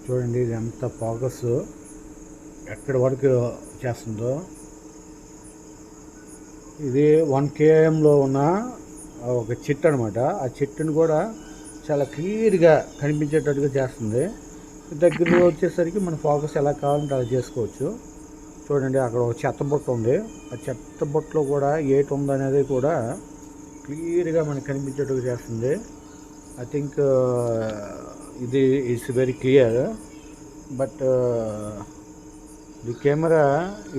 చూడండి ఇది ఎంత ఫోకస్ ఎక్కడి వరకు చేస్తుందో. ఇది 1 kmలో ఉన్న ఒక చెట్టు అనమాట. ఆ చెట్టును కూడా చాలా క్లియర్గా కనిపించేటట్టుగా చేస్తుంది. దగ్గరలో వచ్చేసరికి మన ఫోకస్ ఎలా కావాలంటే అలా చేసుకోవచ్చు. చూడండి అక్కడ ఒక చెత్త బుట్ట ఉంది. ఆ చెత్త బుట్టలో కూడా ఏటి ఉందనేది కూడా క్లియర్గా మనకు కనిపించేట్టుగా చేస్తుంది. ఐ థింక్ ఇది it's very clear, but the camera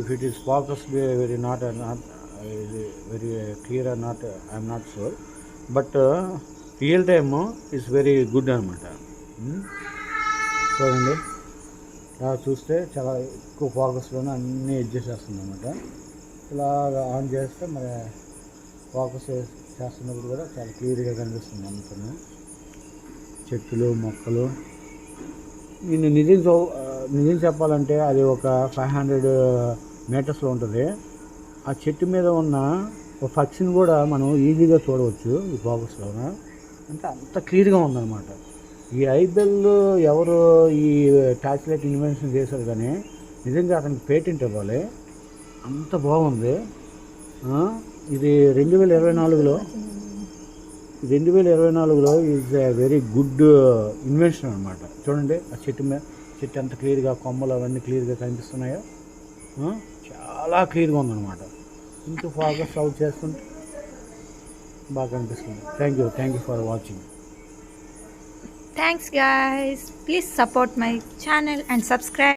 if it is focused very not very clear or not, I'm not sure, but real time is very good అనమాట. చూడండి ఇలా చూస్తే చాలా ఎక్కువ ఫోకస్లోనే అన్నీ అడ్జస్ట్ చేస్తుంది అనమాట. ఇలా ఆన్ చేస్తే మరి ఫోకస్ చేస్తున్నప్పుడు కూడా చాలా క్లియర్గా కనిపిస్తుంది అంతా. చెట్లు మొక్కలు. నేను నిజం చెప్పాలంటే అది ఒక 500 మీటర్స్లో ఉంటుంది. ఆ చెట్టు మీద ఉన్న ఒక పక్షిని కూడా మనం ఈజీగా చూడవచ్చు ఈ ఫోకస్లోన. అంటే అంత క్లియర్గా ఉందన్నమాట. ఈ ఐబెల్ ఎవరు ఈ టార్చ్ లైట్ ఇన్వెన్షన్ చేశారు, కానీ నిజంగా అతనికి పేటెంట్ ఇవ్వాలి, అంత బాగుంది. ఇది 2024లో is a very good invention అనమాట. చూడండి ఆ చెట్టు ఎంత క్లియర్గా, కొమ్మలు అవన్నీ క్లియర్గా కనిపిస్తున్నాయో, చాలా క్లియర్గా ఉందన్నమాట. ఇంకో ఫోకస్ అవుట్ చేస్తుంటే బాగా కనిపిస్తుంది. Thank you for watching. Thanks guys, please support my channel and subscribe.